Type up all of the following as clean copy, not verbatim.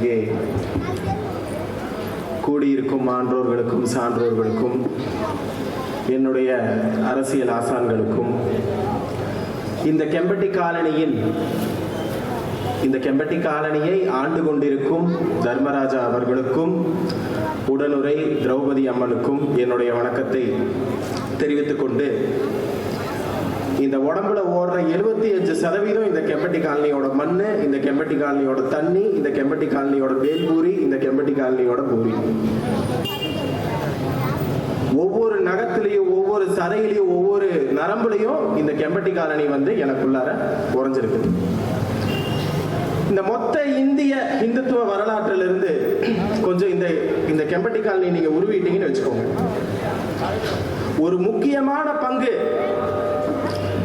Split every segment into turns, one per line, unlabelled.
இங்கே கூடியிருக்கும் ஆன்றோர்களுக்கும் சான்றோர்களுக்கும் என்னுடைய அரசியல் ஆசான்களுக்கும் இந்த கெம்பட்டி காலனியை ஆண்டு கொண்டிருக்கும் தர்மராஜா அவர்களுக்கும் உடனுரை திரௌபதி அம்மனுக்கும் என்னுடைய வணக்கத்தை தெரிவித்துக் கொண்டு, இந்த உடம்புல ஓடுற 75% இந்த கெம்பட்டி காலனியோட மண்ணு, இந்த கெம்பட்டி காலனியோட தண்ணி, இந்த கெம்பட்டி காலனியோட வேல்பூரி, இந்த கெம்பட்டி காலனியோட பூரி. ஒவ்வொரு நகத்திலையும், ஒவ்வொரு சதையிலையும், ஒவ்வொரு நரம்புலையும் இந்த கெம்பட்டி காலனி எனக்குள்ளார உறைஞ்சிருக்கு. இந்த மொத்த இந்திய இந்துத்துவ வரலாற்றிலிருந்து கொஞ்சம் இந்த கெம்பட்டி காலனி நீங்க உருவிட்டீங்கன்னு வச்சுக்கோங்க. ஒரு முக்கியமான பங்கு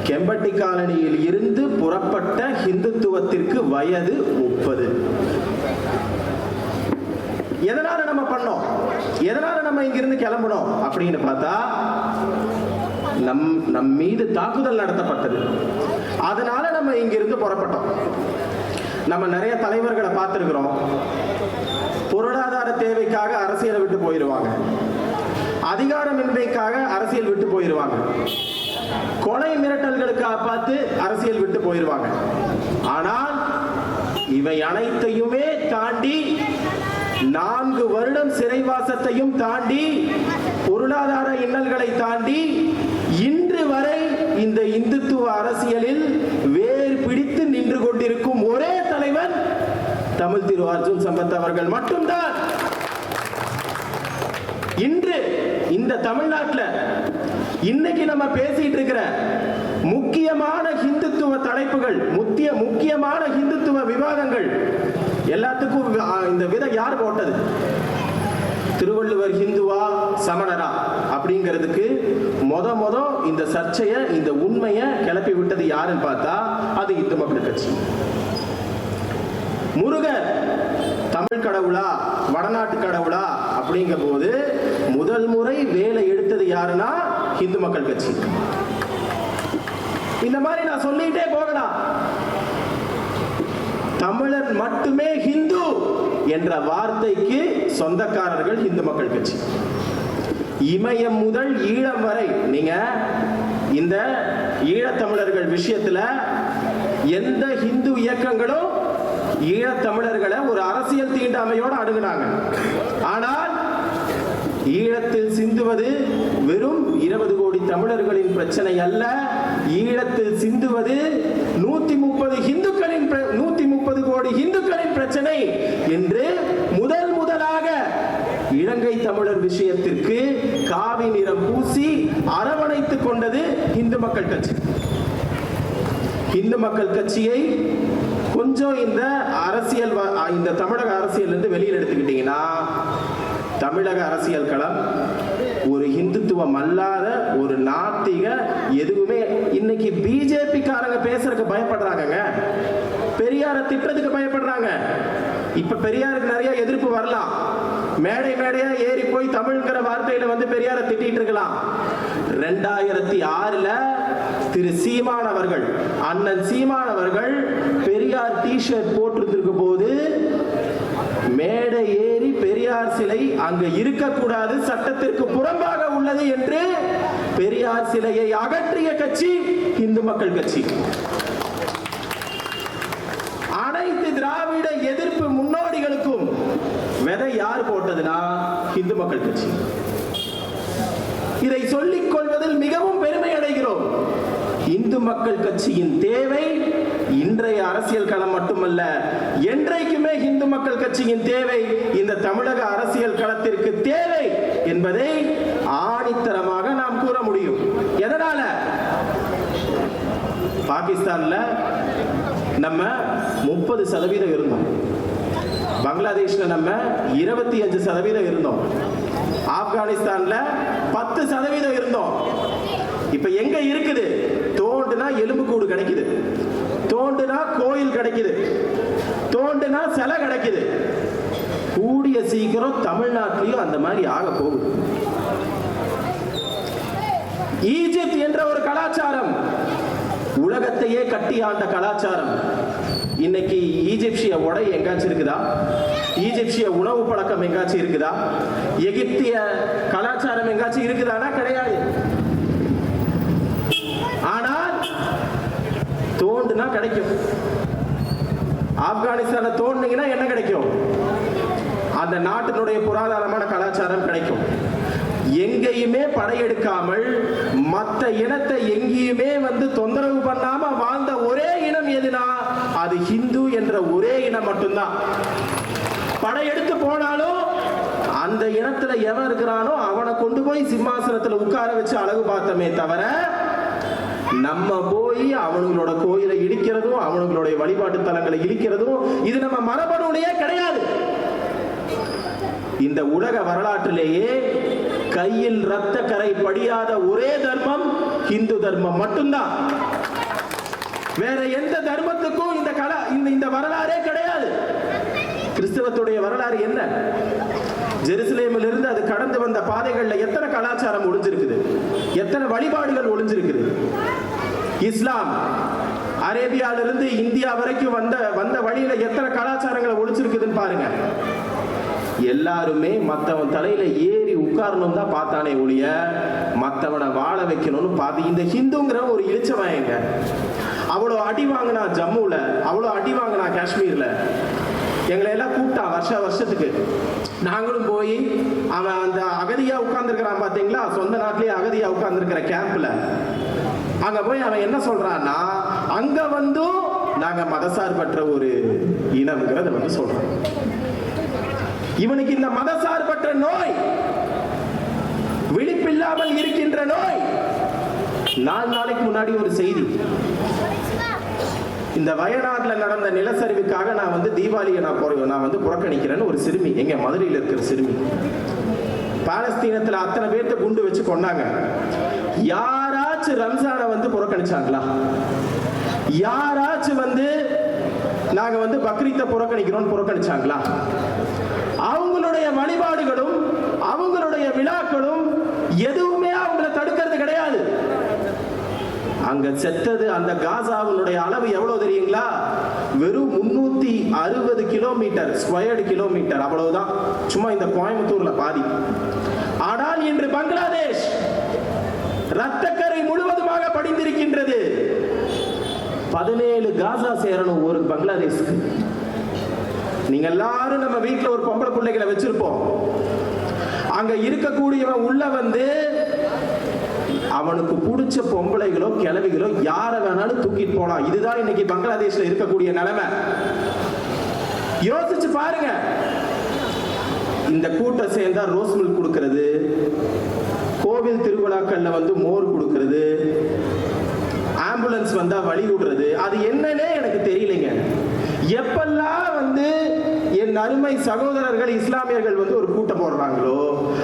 கெம்பட்டி காலனியில் இருந்து புறப்பட்ட இந்துத்துவத்திற்கு வயது 30. எதனால நம்ம பண்ணோம், எதனால நம்ம இங்கிருந்து கிளம்பணும் அப்படின்னு பார்த்தா, நம் மீது தாக்குதல் நடத்தப்பட்டது. அதனால நம்ம இங்கிருந்து புறப்பட்டோம். நம்ம நிறைய தலைவர்களை பார்த்திருக்கிறோம். பொருளாதார தேவைக்காக அரசியலை விட்டு போயிடுவாங்க, அதிகாரமின்மைக்காக அரசியல் விட்டு போயிடுவாங்க, கொலை மிரட்டல்களுக்காக பார்த்து அரசியல் விட்டு போயிடுவாங்க. ஆனால் இவை அனைத்தையுமே தாண்டி, 4 வருடம் சிறைவாசத்தையும் தாண்டி, பொருளாதார இன்னல்களை தாண்டி, இன்று வரை இந்த இந்துத்துவ அரசியலில் வேர் பிடித்து நின்று கொண்டிருக்கும் ஒரே தலைவன் தமிழ் திரு அர்ஜுன் சம்பத் அவர்கள் மட்டும்தான். இன்று இந்த தமிழ்நாட்டில் இன்னைக்கு நம்ம பேசிட்டு இருக்கிற முக்கியமான இந்துத்துவ தலைப்புகள், முக்கியமான இந்துத்துவ விவாதங்கள் எல்லாத்துக்கும் இந்த விதை யார் போட்டது? திருவள்ளுவர் ஹிந்துவா சமணரா அப்படிங்கிறதுக்கு மொத இந்த சர்ச்சையை, இந்த உண்மையை கிளப்பி விட்டது யாருன்னு பார்த்தா அது இந்து மக்கள் கட்சி. முருகர் தமிழ் கடவுளா வடநாட்டு கடவுளா அப்படிங்கிற போது முதல் முறை வேலை எடுத்தது யாருன்னா இந்து மக்கள் கட்சி. இந்த மாதிரி நான் சொல்லிட்டே போகலாம். தமிழர் மட்டுமே ஹிந்து என்ற வார்த்தைக்கு சொந்தக்காரர்கள் இந்து மக்கள் கட்சி. இமயம் முதல் ஈழம் வரை நீங்க இந்த ஈழத்தமிழர்கள் விஷயத்துல எந்த இந்து இயக்கங்களும் ஈழத்தமிழர்களை ஒரு அரசியல் தீண்டாமையோடு அணுகுனாங்க. ஆனால் ஈழத்தில் சிந்துவது வெறும் 20 கோடி தமிழர்களின் பிரச்சனை அல்ல. ஈழத்தில் சிந்துவது 130 கோடி இந்துக்களின் பிரச்சனை என்று முதலாக இலங்கை தமிழர் விஷயத்திற்கு காவி நிறம் பூசி அரவணைத்துக் கொண்டது இந்து மக்கள் கட்சி. இந்து மக்கள் கட்சியை கொஞ்சம் இந்த அரசியல், இந்த தமிழக அரசியல் இருந்து வெளியில் எடுத்துக்கிட்டீங்கன்னா, தமிழக அரசியல் களம் ஒரு இந்துத்துவம் அல்லாத, ஒரு நாத்திக, எதுவுமே இன்னைக்கு பிஜேபி காரங்க பேசுறதுக்கு பயப்படுறாங்க, பெரியாரை திட்டத்துக்கு பயப்படுறாங்க. இப்ப பெரியாருக்கு நிறைய எதிர்ப்பு வரலாம், மேடையா ஏறி போய் தமிழ்ங்கிற வார்த்தையில பெரியாரை திட்டிட்டு இருக்கலாம். 2006 திரு சீமான் அவர்கள், அண்ணன் சீமான் அவர்கள் பெரியார் டி-ஷர்ட் போட்டிருந்திருக்க போது மேடை ஏறி பெரியார் சிலை அங்க இருக்கக்கூடாது, சட்டத்திற்கு புறம்பாக உள்ளது என்று பெரியார் சிலையை அகற்றிய கட்சி இந்து மக்கள் கட்சி. அனைத்து திராவிட எதிர்ப்பு முன்னோடிகளுக்கும் விதை யார் போட்டதுன்னா இந்து மக்கள் கட்சி. இதை சொல்லிக் கொள்வதில் மிகவும் பெருமை அடைகிறோம். இந்து மக்கள் கட்சியின் தேவை இன்றைய அரசியல் களம் மட்டுமல்ல, என்றைக்குமே இந்து மக்கள் கட்சியின் தேவை இந்த தமிழக அரசியல் களத்திற்கு தேவை என்பதை ஆணித்தரமாக நாம் கூற முடியும். எதனால? பாகிஸ்தான்ல நம்ம 30% இருந்தோம், பங்களாதேஷ்ல நம்ம 25% இருந்தோம், ஆப்கானிஸ்தான்ல 10% இருந்தோம். இப்ப எங்க இருக்குது? தோண்டுனா எலும்புக்கூடு கிடைக்குது, தோண்டுனா கோயில் கிடைக்குது, தோண்டுனா சிலை கிடைக்குது. கூடிய சீக்கிரம் தமிழ்நாட்டிலையும் அந்த மாதிரி ஆக போகுது. ஈஜிப்ட் என்ற ஒரு கலாச்சாரம், உலகத்தையே கட்டி ஆண்ட கலாச்சாரம், இன்னைக்கு ஈஜிப்சிய உடை எங்காச்சும் இருக்குதா? ஈஜிப்சிய உணவு பழக்கம் எங்காச்சும் இருக்குதா? எகிப்திய கலாச்சாரம் எங்காச்சும் இருக்குதானா? கிடையாது. ஆனால் தோண்டுனா கிடைக்கும். ஆப்கானிஸ்தான தோண்டினீங்கன்னா என்ன கிடைக்கும்? அந்த நாட்டினுடைய புராதனமான கலாச்சாரம் கிடைக்கும். எங்கேயுமே படையெடுக்காமல் மற்ற இனத்தை எங்கேயுமே தொந்தரவு பண்ணாம வாழ்ந்த ஒரே இனம் எதுனா அது ஹிந்து என்ற ஒரே இனம் மட்டும்தான். படையெடுத்து போனாலும் அந்த இனத்துல எவன் இருக்கிறானோ அவனை கொண்டு போய் சிம்மாசனத்துல உட்கார வச்சு அழகு பார்த்தமே தவிர, நம்ம போய் அவங்களோட கோயிலை இடிக்கிறதும் அவங்களுடைய வழிபாட்டு தலங்களை இடிக்கிறதும் இது நம்ம மரபணுலேயே கிடையாது. இந்த உலக வரலாற்றிலேயே கையில் ரத்த கரை படியாத ஒரே தர்மம் இந்து தர்மம் மட்டும்தான். வேற எந்த தர்மத்துக்கும் இந்த வரலாறே கிடையாது. கிறிஸ்தவத்துடைய வரலாறு என்ன? ஜெருசலேமில் இருந்து அது கடந்து வந்த பாதைகள்ல எத்தனை கலாச்சாரம் ஒளிஞ்சிருக்குது, எத்தனை வழிபாடுகள் ஒளிஞ்சிருக்குது. இஸ்லாம் அரேபியாவிலிருந்து இந்தியா வரைக்கும் வந்த வழியில எத்தனை கலாச்சாரங்களை ஒளிச்சிருக்குதுன்னு பாருங்க. எல்லாருமே மற்றவன் தலையில ஏறி உட்காரணும் தான் பார்த்தானே ஒழிய மற்றவனை வாழ வைக்கணும்னு பார்த்து. இந்த ஹிந்துங்கிற ஒரு இழிச்சவங்க அவ்வளோ அடி வாங்கினா ஜம்முல, அவ்வளோ அடி வாங்கினா காஷ்மீர்ல. எங்களை எல்லாம் கூப்பிட்டான் வருஷத்துக்கு. நாங்களும் போய் அவன் அந்த அகதியா உட்கார்ந்துருக்கிறான் பாத்தீங்களா, சொந்த நாட்டிலேயே அகதியா உட்கார்ந்துருக்கிற கேம்ப்ல. அங்க போய் அவன் என்ன சொல்றான்னா, அங்க நாங்க மதசார்பற்ற ஒரு இனம்ங்கிறத சொல்றான். இவனுக்கு இந்த மதசார்பற்ற நோய், விழிப்பில்லாமல் இருக்கின்ற நோய். 4 நாளைக்கு முன்னாடி ஒரு செய்தி, இந்த வயநாட்டில் நடந்த நிலச்சரிவுக்காக நான் தீபாவளியை நான் புறக்கணிக்கிறேன்னு ஒரு சிறுமி, எங்க மதுரையில் இருக்கிற சிறுமி, பாலஸ்தீனத்தில் அத்தனை பேர்த்த குண்டு வச்சு கொண்டாங்க. யாராச்சும் ரம்ஜானை புறக்கணிச்சாங்களா? யாராச்சும் நாங்க பக்ரீத்தை புறக்கணிச்சாங்களா? அவங்களுடைய வழிபாடுகளும் அவங்களுடைய விழாக்களும் எதுவுமே அவங்களை தடுக்கிறது கிடையாது. அங்க செத்தது அந்த காசாவுடைய அளவு எவ்வளவு தெரியுங்களா? வெறும் 360 கிலோமீட்டர் ஸ்கொயர்டு கிலோமீட்டர், அவ்வளவுதான். சும்மா இந்த கோயம்புத்தூர்ல பாதி. ஆனால் இன்று பங்களாதேஷ் ரத்தக்கரை முழுவதுமாக படிந்திருக்கின்றது. 17 காசா சேரணும் ஒரு பங்களாதேஷ்க்கு. நீங்க எல்லாரும் நம்ம வீட்டுல ஒரு பொம்பளை பிள்ளைகளை வச்சிருப்போம். அங்க இருக்கக்கூடியவன் உள்ள அவனுக்கு பிடிச்ச பொம்பளைகளோ கிழவிகளோ யார வேணாலும் தூக்கிட்டு போலாம். இதுதான் இன்னைக்கு பங்களாதேஷ்ல இருக்கக்கூடிய நிலைமை. யோசிச்சு பாருங்க. இந்த கூட்டம் சேர்ந்தா ரோஸ் மில்க் கொடுக்கிறது, கோவில் திருவிழாக்கள்ல மோர் கொடுக்கிறது, ஆம்புலன்ஸ் வந்தா வழி விடுறது, அது என்னன்னே எனக்கு தெரியலைங்க. எப்பெல்லாம் என் அருமை சகோதரர்கள் இஸ்லாமியர்கள் ஒரு கூட்டம் போடுறாங்களோ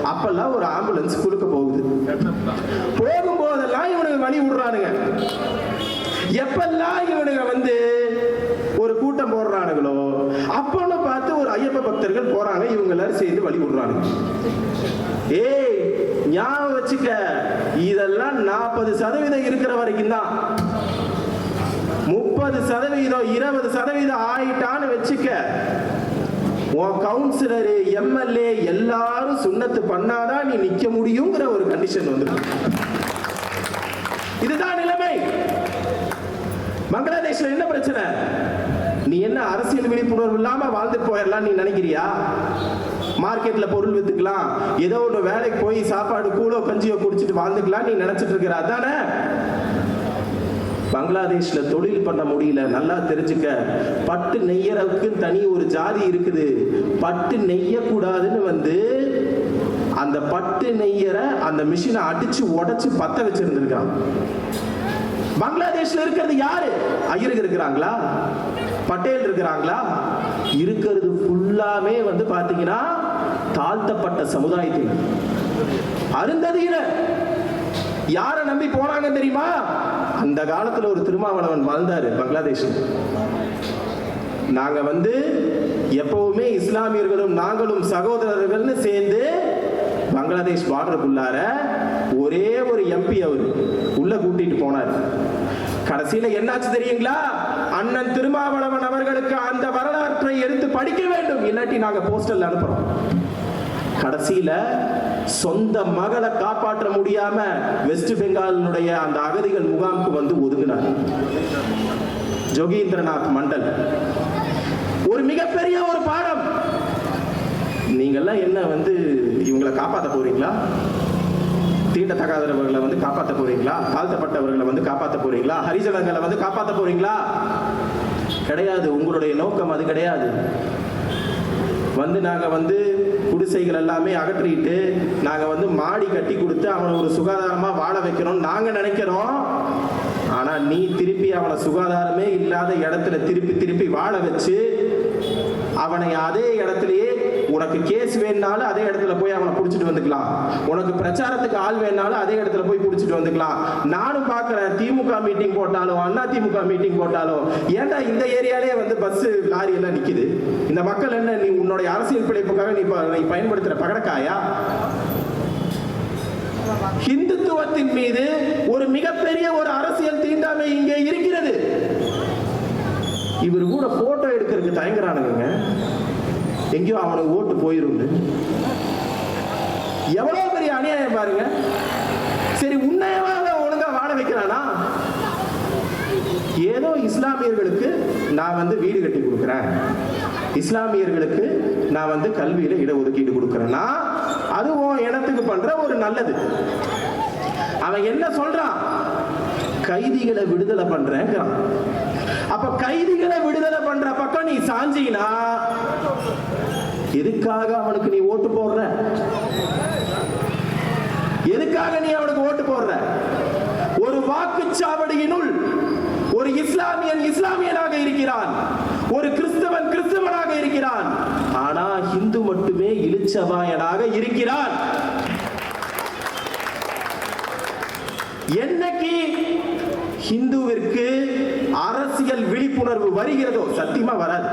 அப்பெல்லாம் ஒரு ஆம்புலன்ஸ் கொடுக்க போகுது. போகும்போதெல்லாம் இவனுக்கு வழி விடுறானுங்க. எப்பெல்லாம் இவனுங்க ஒரு கூட்டம் போடுறானுங்களோ அப்பன்னு பார்த்து ஒரு ஐயப்ப பக்தர்கள் போறாங்க, இவங்க எல்லாரும் சேர்ந்து வழி விடுறானுங்க. ஏய், ஞாபகம் வச்சுக்க, இதெல்லாம் 40% இருக்கிற வரைக்கும் தான். 30%, 20% ஆயிட்டான்னு வச்சுக்க, உன் கவுன்சிலரு, எம்எல்ஏ எல்லாரும் சுண்ணத்து பண்ணாதான் நீ நிக்க முடியுங்கிற ஒரு கண்டிஷன் இதுதான் நிலைமை. பங்களாதேஷ்ல என்ன பிரச்சனை? நீ என்ன அரசியல் விழிப்புணர்வு இல்லாம வாழ்ந்துட்டு போயிடலாம் நீ நினைக்கிறியா? மார்க்கெட்ல பொருள் வித்துக்கலாம், ஏதோ ஒரு வேலைக்கு போய் சாப்பாடு கூழோ கஞ்சியோ குடிச்சிட்டு வாழ்ந்துக்கலாம் நீ நினைச்சிட்டு இருக்கிற, அதானே? பங்களாதேஷ்ல தொழில் பண்ண முடியல. நல்லா தெரிஞ்சுக்க, பட்டு நெய்யறதுக்கு தனி ஒரு ஜாதி இருக்குது. பட்டு நெய்ய கூடாதுன்னு அந்த பட்டு நெய்யற அந்த மிஷினை அடிச்சு உடைச்சு பத்த வச்சிருந்திருக்கான். பங்களாதேஷ்ல இருக்கிறது யாரு? ஐயர்கள் இருக்கிறாங்களா? பட்டேல் இருக்கிறாங்களா? இருக்கிறது ஃபுல்லாமே பாத்தீங்கன்னா தாழ்த்தப்பட்ட சமுதாயத்தில் அருந்ததியினர். யாரை நம்பி போனாங்க தெரியுமா? அந்த காலத்துல ஒரு திருமாவளவன் வாழ்ந்தாரு பங்களாதேஷில். நாங்க எப்பவுமே இஸ்லாமியர்களும் நாங்களும் சகோதரர்கள்னு சேர்ந்து பங்களாதேஷ் பார்டருக்குள்ளார ஒரே ஒரு எம்பி அவரு உள்ள கூட்டிட்டு போனார். கடைசியில என்னாச்சு தெரியுங்களா? அண்ணன் திருமாவளவன் அவர்கள் எங்களுக்கு அந்த வரலாற்றை எடுத்து படிக்க வேண்டும், இல்லாட்டி நாங்க போஸ்டல் அனுப்புறோம். கடைசியில சொந்த மகளை காப்பாற்ற முடியாம வெஸ்ட் பெங்காலினுடைய அந்த அகதிகள் முகாமுக்கு வந்து ஒதுங்கினார் ஜோகீந்திரநாத் மண்டல். ஒரு மிகப்பெரிய ஒரு பாடம். நீங்கெல்லாம் என்ன வந்து இவங்களை காப்பாற்ற போறீங்களா? தீண்டத்தகாதவர்களை வந்து காப்பாற்ற போறீங்களா? தாழ்த்தப்பட்டவர்களை வந்து காப்பாற்ற போறீங்களா? ஹரிஜனங்களை வந்து காப்பாற்ற போறீங்களா? கிடையாது. உங்களுடைய நோக்கம் அது கிடையாது. வந்து நாங்க வந்து குடிசைகள் எல்லாமே அகற்றிட்டு நாங்க வந்து மாடி கட்டி கொடுத்து அவனை ஒரு சுகாதாரமா வாழ வைக்கணும் நாங்க நினைக்கிறோம். ஆனா நீ திருப்பி அவனை சுகாதாரமே இல்லாத இடத்துல திருப்பி வாழ வச்சு அவனை அதே இடத்துலயே உனக்கு கேஸ் வேணாலும் அதே இடத்துல போய் அவனை பிடிச்சிட்டு வந்துக்கலாம், உனக்கு பிரச்சாரத்துக்கு ஆள் வேணாலும் அதே இடத்துல போய் பிடிச்சிட்டு வந்துக்கலாம். நானும் பார்க்கிறேன், திமுக மீட்டிங் போட்டாலும் அண்ணா திமுக மீட்டிங் போட்டாலும் ஏன்டா இந்த ஏரியாலே வந்து பஸ் லாரி எல்லாம் நிக்குது? இந்த மக்கள் என்ன நீ உன்னுடைய அரசியல் பிழைப்புக்காக நீ பயன்படுத்துற பகடக்காயா? ஹிந்துத்துவத்தின் மீது ஒரு மிகப்பெரிய ஒரு அரசியல் தீண்டாமை இங்கே இருக்கிறது. இவர் கூட போட்டோ எடுக்கிறதுக்கு தயங்குறானுங்க. எங்கேயோ அவனுக்கு ஓட்டு போயிரும். எவ்வளவு பெரிய அநியாயம் பாருங்க. சரி, உன்னையவாக ஒழுங்கா வாழ வைக்கிறானா? ஏதோ இஸ்லாமியர்களுக்கு நான் வந்து வீடு கட்டி கொடுக்கிறேன், இஸ்லாமியர்களுக்கு நான் வந்து கல்வியில இடஒதுக்கீடு கொடுக்கிறேன்னா அதுவும் இனத்துக்கு பண்ற ஒரு நல்லது. அவன் என்ன சொல்றான்? கைதிகளை விடுதலை பண்றேங்கிறான். அப்ப கைதிகளை விடுதலை பண்ற பக்கம் நீ சாஞ்சினா எதுக்காக அவனுக்கு நீ ஓட்டு போடுற? எதுக்காக நீ அவனுக்கு ஓட்டு போடுற? ஒரு வாக்குச்சாவடியினுள் ஒரு இஸ்லாமியனாக இருக்கிறான், ஒரு கிறிஸ்தவனாக இருக்கிறான். ஆனா இந்து மட்டுமே இளிச்சவாயனாக இருக்கிறான். என்னைக்கு ஹிந்துவிற்கு அரசியல் விழிப்புணர்வு வருகிறதோ, சத்தியமா வராது.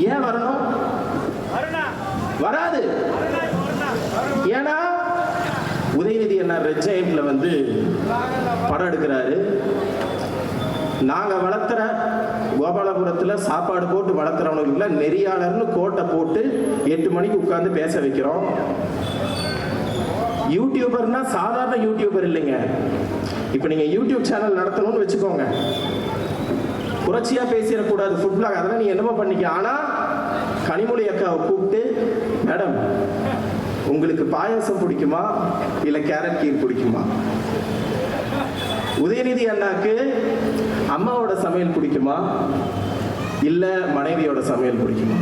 ஏன் வரணும்? வராது. ஏன்னா உதயநிதி என்ன ரெட் ஜெயண்ட்ல வந்து படம் எடுக்கிறாரு. நாங்க வளர்த்துற கோபாலபுரத்துல சாப்பாடு போட்டு வளர்த்துறவனுக்குள்ள நெறியாளர்னு கோட்டை போட்டு 8 மணிக்கு உட்கார்ந்து பேச வைக்கிறோம். யூடியூபர்னா சாதாரண யூடியூபர் இல்லைங்க. இப்ப நீங்க யூடியூப் சேனல் நடத்தணும்னு வச்சுக்கோங்க, புரட்சியா பேசிடக்கூடாது, ஃபுட் பிளாக் அதெல்லாம் நீ என்னமோ பண்ணிக்க. ஆனா கனிமொழி அக்காவை கூப்பிட்டு, மேடம் உங்களுக்கு பாயாசம் பிடிக்குமா இல்ல கேரட் கீர் பிடிக்குமா? உதயநிதி அண்ணாக்கு அம்மாவோட சமையல் பிடிக்குமா இல்ல மனைவியோட சமையல் பிடிக்குமா?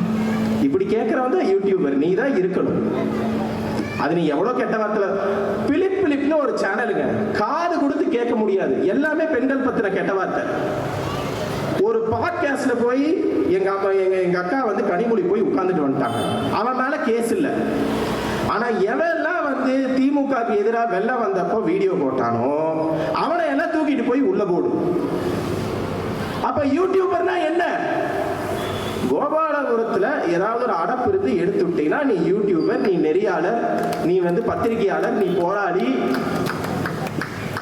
இப்படி கேட்கறவங்க யூடியூபர் நீ தான் இருக்கணும். அது நீ எவ்வளவு கெட்ட வார்த்தை. பிலிப்னு ஒரு சேனலுங்க, காது கொடுத்து கேட்க முடியாது, எல்லாமே பெண்கள் பத்தின கெட்ட வார்த்தை. ஒரு பாட்காஸ்ட்ல போய் எங்க அக்கா வந்து கனிமொழி போய் உட்கார்ந்துட்டு வந்துட்டாங்க. அவன் மேல கேஸ் இல்ல. ஆனா எவெல்லாம் வந்து திமுகக்கு எதிராக வெள்ளம் வந்தப்போ வீடியோ போட்டானோ அவனை எல்லாம் தூக்கிட்டு போய் உள்ள போடு. அப்ப யூடியூபர்னா என்ன? கோபாலபுரத்துல ஏதாவது ஒரு அடப்பு இருந்து எடுத்து விட்டீங்கன்னா நீ யூடியூபர், நீ நெறியாளர், நீ வந்து பத்திரிகையாளர், நீ போராளி,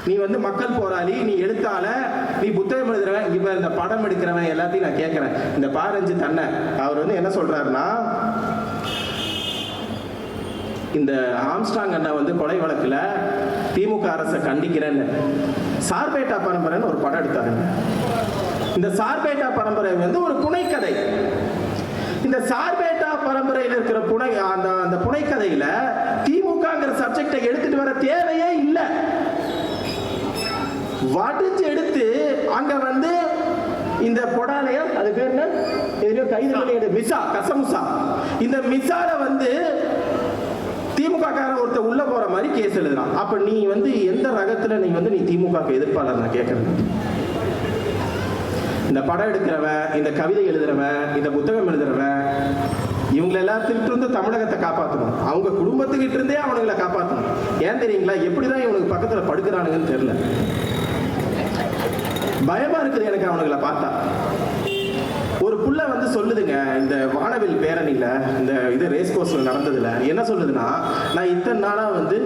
நீ வந்து மக்கள் போராளி, நீ எழுத்தாளர், நீ புத்தகம் எழுதுறவன். இப்ப இந்த படம் எடுக்கிறவன் எல்லாத்தையும் நான் கேட்கிறேன். இந்த பாரஞ்சு தன்னை அவர் வந்து என்ன சொல்றாருன்னா, இந்த ஆம்ஸ்டாங் அண்ணா வந்து கொலை வழக்குல திமுக அரசை கண்டிக்கிறேன்னு சார்பேட்டா பரம்பரைன்னு ஒரு படம் எடுத்தாருங்க. இந்த சார்பேட்டா பரம்பரை வந்து ஒரு புனைக்கதை. இந்த சார்பேட்டா பரம்பரையில் இருக்கிற அந்த புனைக்கதையில திமுகங்கிற சப்ஜெக்டை எடுத்துட்டு வர தேவையே இல்லை. வடிச்சு எடுத்து அங்க வந்து இந்த பொடாலைய அது பேர் என்ன, எதிரோ கைது மிசா கசமுசா, இந்த மிசால வந்து திமுக காரன் ஒருத்தர் உள்ள போற மாதிரி கேஸ் எழுதுறான். அப்ப நீ வந்து எந்த ரகத்துல நீ திமுக எதிர்ப்பாளர்? நான் கேட்கறேன். இந்த படம் எடுக்கிறவன், இந்த கவிதை எழுதுறவன், இந்த புத்தகம் எழுதுறவன், இவங்களை எல்லாத்திட்டு இருந்து தமிழகத்தை காப்பாற்றணும். அவங்க குடும்பத்துக்கிட்ட இருந்தே அவனுங்களை காப்பாற்றணும். ஏன் தெரியுங்களா? எப்படிதான் இவனுக்கு பக்கத்துல படுக்கிறானுங்கன்னு தெரியல. பயமா இருக்குது எனக்கு அவனுங்களை பார்த்தா. ஒரு புள்ள வந்து சொல்லுதுங்க, இந்த வானவில் பேரணியில இந்த இது ரேஸ் கோர்ஸ்ல நடந்ததுல என்ன சொல்லுதுன்னா, நான் இத்தனை நாளா வந்து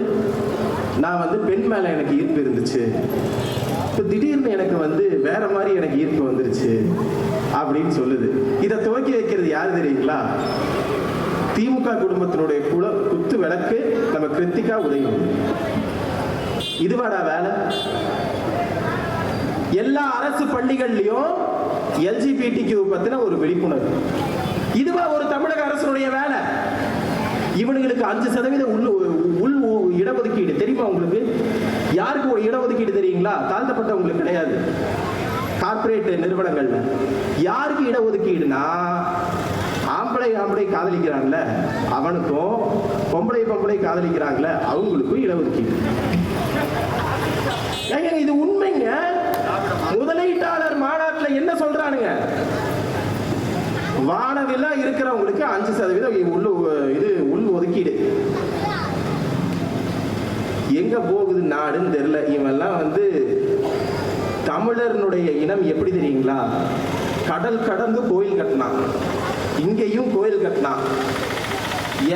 நான் வந்து பெண் மேல எனக்கு ஈர்ப்பு இருந்துச்சு, இப்ப திடீர்னு எனக்கு வந்து வேற மாதிரி எனக்கு ஈர்ப்பு வந்துருச்சு அப்படின்னு சொல்லுது. இதை துவக்கி வைக்கிறது யாரு தெரியுங்களா? திமுக குடும்பத்தினுடைய குத்து விளக்கு நம்ம கிருத்திகா உதயநிதி. இதுவாடா வேலை? எல்லா அரசு பள்ளிகள்லயும் LGBTQ பத்தின ஒரு விழிப்புணர்வு. இதுவா ஒரு தமிழக அரசுடைய வேலை? இவனுங்களுக்கு 5% உள் இடஒதுக்கீடு தெரியுமா உங்களுக்கு? யாருக்கு ஒரு இடஒதுக்கீடு தெரியுங்களா? தாழ்த்தப்பட்டவங்களுக்கு கிடையாது. கார்பரேட் நிறுவனங்கள்ல யாருக்கு இடஒதுக்கீடுனா, ஆம்பளை காதலிக்கிறாங்கல்ல அவனுக்கும், பொம்பளை காதலிக்கிறாங்கல்ல அவங்களுக்கும் இடஒதுக்கீடு. இது உண்மைங்க. முதலீட்டாளர் மாநாட்டில் என்ன சொல்றானுங்க? வானவில்லா இருக்கிறவங்களுக்கு 5% உள் ஒதுக்கீடு. எங்க போகுது நாடுன்னு தெரியல. இவெல்லாம் வந்து தமிழர்களுடைய இனம் எப்படி தெரியுங்களா? கடல் கடந்து கோயில் கட்டினான், இங்கேயும் கோயில் கட்டினான்.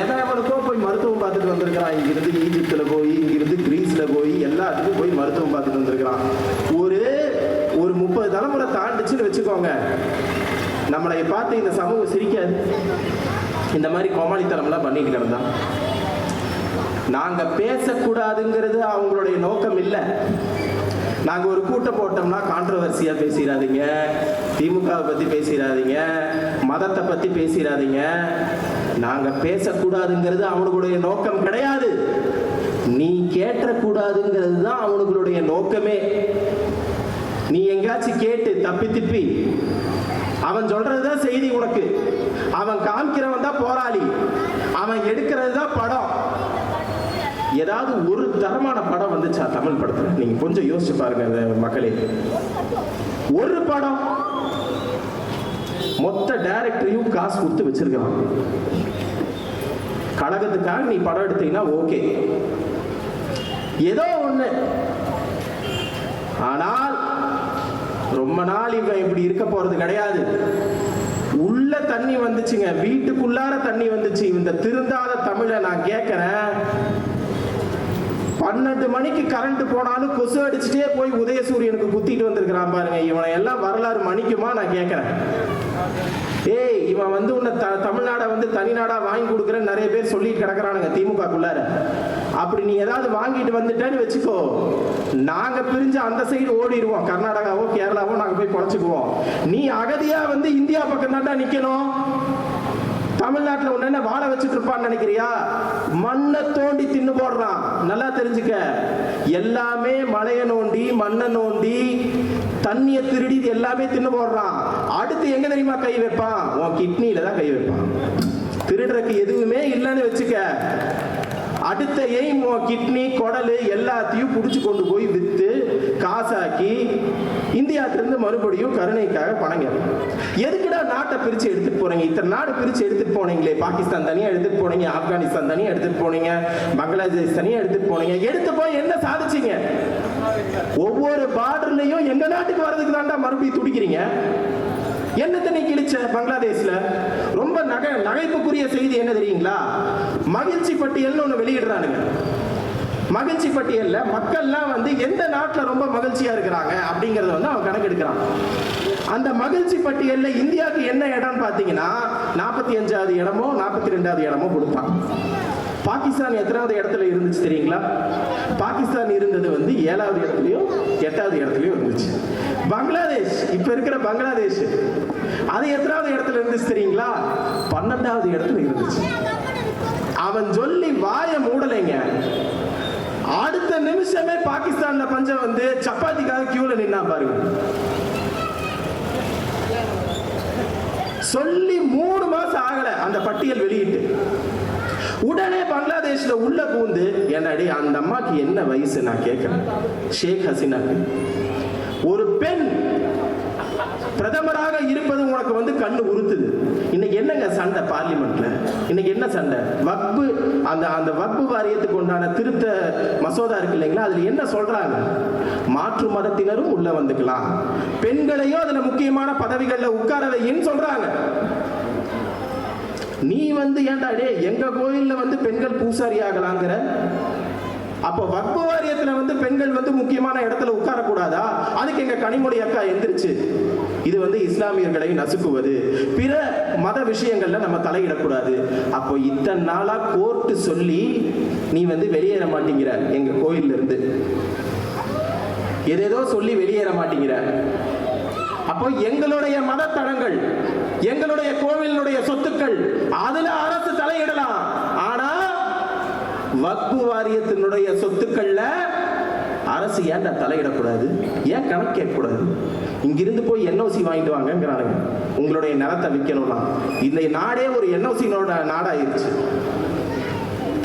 எவனுக்கோ போய் மருத்துவம் பார்த்துட்டு வந்திருக்கிறான். இங்கிருந்து ஈஜிப்துல போய், இங்கிருந்து கிரீஸ்ல போய், எல்லாத்துக்கும் போய் மருத்துவம் பார்த்துட்டு வந்திருக்கிறான். ஒரு 30 தலைமுறை தாண்டிச்சுன்னு வச்சுக்கோங்க, நம்மளை பார்த்து இந்த சமூகம் சிரிக்காது. இந்த மாதிரி கோமாளித்தனம்லாம் பண்ணிட்டு கிடந்தா. நாங்க பேசக்கூடாதுங்கிறது அவங்களுடைய நோக்கம் இல்லை. நாங்க ஒரு கூட்டம் போட்டோம்னா கான்ட்ரோவர்சியா பேசிடாதீங்க, திமுகவை பத்தி பேசிடாதீங்க, மதத்தை பத்தி பேசிடாதீங்க. நாங்க பேசக்கூடாதுங்கிறது அவனுடைய நோக்கம் கிடையாது. நீ கேட்டக்கூடாதுங்கிறது தான் அவனுடைய நோக்கமே. நீ எங்காச்சும் கேட்டு தப்பி திப்பி அவன் சொல்றதுதான் செய்தி உனக்கு. அவன் காமிக்கிறவன் தான் போராளி, அவன் எடுக்கிறது தான் படம். ஏதாவது ஒரு தரமான படம் வந்துச்சா தமிழ் படத்துல? நீங்க கொஞ்சம் யோசிச்சு பாருங்க மக்களே. ஒரு படம் மொத்த டைரக்டரையும் காசு கொடுத்து வச்சிருக்கான். கழகத்துக்காக நீ படம் எடுத்தீங்கன்னா ஓகே, ஏதோ ஒண்ணு. ஆனால் ரொம்ப நாள் இவன் இப்படி இருக்க போறது கிடையாது. உள்ள தண்ணி வந்துச்சுங்க, வீட்டுக்குள்ளார தண்ணி வந்துச்சு. இந்த திருந்தாத தமிழை நான் கேட்கிறேன். 12 மணிக்கு கரண்ட் போனாலும் கொசு அடிச்சுட்டே போய் உதயசூரியனுக்கு குத்திட்டு வந்திருக்கிறான் பாருங்க. இவனை எல்லாம் வரலாறு மணிக்குமா நான் கேட்கிறேன். ஏய், இவன் வந்து உன்னை தமிழ்நாடை வந்து தனிநாடா வாங்கி கொடுக்குறேன்னு நிறைய பேர் சொல்லிட்டு கிடக்குறானுங்க திமுகக்குள்ளார. அப்படி நீ ஏதாவது வாங்கிட்டு வந்துட்டேன்னு வச்சுக்கோ, நாங்க பிரிஞ்சு அந்த சைடு ஓடிடுவோம். கர்நாடகாவோ கேரளாவோ நாங்க போய் பொழைச்சுக்குவோம். நீ அகதியா வந்து இந்தியா பக்கம் தாண்டா நிக்கணும். தமிழ்நாட்டில் ஒண்ணு என்ன வாழ வச்சுட்டு இருப்பான்னு நினைக்கிறியா? மண்ணை தோண்டி தின்னு போடுறான். நல்லா தெரிஞ்சுக்க, எல்லாமே மலையை நோண்டி மண்ணை நோண்டி தண்ணியை திருடி எல்லாமே தின்னு போடுறான். அடுத்து எங்க தெரியுமா கை வைப்பான்? உன் கிட்னியில தான் கை வைப்பான். திருடுறதுக்கு எதுவுமே இல்லைன்னு வச்சுக்க, அடுத்த எய்ம் கிட்னி குடல் எல்லாத்தையும் புடிச்சு கொண்டு போய் வித்து காசாக்கி இந்தியாவிலிருந்து மறுபடியும் கருணைக்காக பணங்க. எதுக்குடா நாட்டை பிரிச்சு எடுத்துட்டு போறீங்க? இத்தனை நாடு பிரிச்சு எடுத்துட்டு போனீங்களே, பாகிஸ்தான் தனியா எடுத்துட்டு போனீங்க, ஆப்கானிஸ்தான் தனியா எடுத்துட்டு போனீங்க, பங்களாதேஷ் தனியா எடுத்துட்டு போனீங்க. எடுத்து போய் என்ன சாதிச்சீங்க? ஒவ்வொரு பார்டர்லயும் எங்க நாட்டுக்கு வர்றதுக்கு தாண்டா மறுபடியும் துடிக்கிறீங்க. என்னத்தை நீ கிழிச்ச பங்களாதேஷ்ல? ரொம்ப நகைப்புக்குரிய செய்தி என்ன தெரியுங்களா? மகிழ்ச்சி பட்டியல்னு ஒண்ணு வெளியிடுறானுங்க. மகிழ்ச்சி பட்டியல்ல மக்கள்லாம் வந்து எந்த நாட்டில் ரொம்ப மகிழ்ச்சியா இருக்கிறாங்க அப்படிங்கறத வந்து அவன் கணக்கெடுக்கிறான். அந்த மகிழ்ச்சி பட்டியல்ல இந்தியாவுக்கு என்ன இடம் பார்த்தீங்கன்னா 45வது இடமோ 42வது இடமோ கொடுத்தான். பாகிஸ்தான் எத்தனாவது இடத்துல இருந்துச்சு தெரியுங்களா? பாகிஸ்தான் இருந்தது வந்து 7வது இடத்துலயும் 8வது இடத்துலயும் இருந்துச்சு. பங்களாதேஷ், இப்ப இருக்கிற பங்களாதேஷ், அது எத்தனாவது இடத்துல இருந்துச்சு தெரியுங்களா? 12வது இடத்துல இருந்துச்சு. அவன் சொல்லி வாய மூடலைங்க. அடுத்த நிமிஷமே பாகிஸ்தான்ல பஞ்சம் வந்து சப்பாத்திக்காக கியூல நின்னா பாருங்க. சொல்லி 3 மாசம் ஆகல அந்த பட்டியல் வெளியிட்டு. உடனே பங்களாதேஷ்ல உள்ள பூந்து, என்னடி அந்த அம்மாக்கு என்ன வயசு நான் கேட்கிறேன், ஷேக் ஹசீனாக்கு, ஒரு பெண் பிரதமராக இருப்பது உனக்கு வந்து கண்ணு உறுத்துது. இன்னைக்கு என்னங்க சண்டை பார்லிமெண்ட்ல? இன்னைக்கு என்ன சண்டை? வக்பு, அந்த வக்பு வாரியத்துக்கு உண்டான திருத்த மசோதா இருக்கு இல்லைங்களா? அதுல என்ன சொல்றாங்க? மாற்று மதத்தினரும் உள்ள வந்துக்கலாம், பெண்களையும் அதுல முக்கியமான பதவிகள்ல உட்கார வைன்னு சொல்றாங்க. நீ வந்து ஏன்டா டே எங்க கோயில்ல வந்து பெண்கள் பூசாரி ஆகலாங்கிற? அப்போ வக்ஃபு வாரியத்துல வந்து பெண்கள் வந்து முக்கியமான இடத்துல உட்காரக்கூடாதா? அதுக்கு எங்க கனிமொழி அக்கா எந்திரிச்சு இது வந்து இஸ்லாமியர்களை நசுக்குவது, பிற மத விஷயங்கள்ல நம்ம தலையிடக்கூடாது. அப்போ இத்தனை நாளா கோர்ட்டு சொல்லி நீ வந்து வெளியேற மாட்டேங்கிற, எங்க கோயில்ல இருந்து ஏதேதோ சொல்லி வெளியேற மாட்டேங்கிற. அப்போ எங்களுடைய மத தளங்கள், எங்களுடைய கோவிலுடைய சொத்துக்கள், அதுல அரசு தலையிடலாம். ஆனா வக்ஃபு வாரியத்தினுடைய சொத்துக்கள்ல அரசு ஏன்டா தலையிடக்கூடாது? ஏன் கணக்கு கேட்கக்கூடாது? இங்கிருந்து போய் என்ஓசி வாங்கிட்டு வாங்கங்கிறானுங்க. உங்களுடைய நிலத்தை விற்கணும்னா இந்த நாடே ஒரு என்ஓசி நாடாயிருச்சு.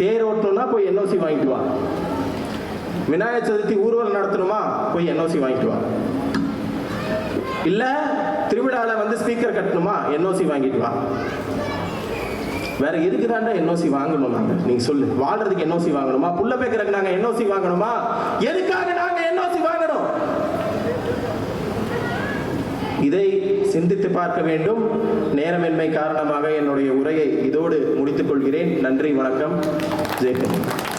தேர் ஓட்டணும்னா போய் என்ஓசி வாங்கிட்டு வா. விநாயகர் சதுர்த்தி ஊர்வலம் நடத்தணுமா போய் என்ஓசி வாங்கிட்டு வா. இல்ல திருவிழால வந்து ஸ்பீக்கர் கட்டணுமா என்ஓசி வாங்கிட்டு வா. வேற எதுக்கு தாண்டா என்ஓசி வாங்கணும்? நாங்க நீங்க சொல்லு, வாழ்றதுக்கு என்ஓசி வாங்கணுமா? புள்ள பேக்கறதுக்கு நாங்க என்ஓசி வாங்கணுமா? எதுக்காக நாங்க என்ஓசி வாங்கணும்? இதை சிந்தித்து பார்க்க வேண்டும். நேரமின்மை காரணமாக என்னுடைய உரையை இதோடு முடித்துக் கொள்கிறேன். நன்றி, வணக்கம், ஜெய்ஹிந்த்.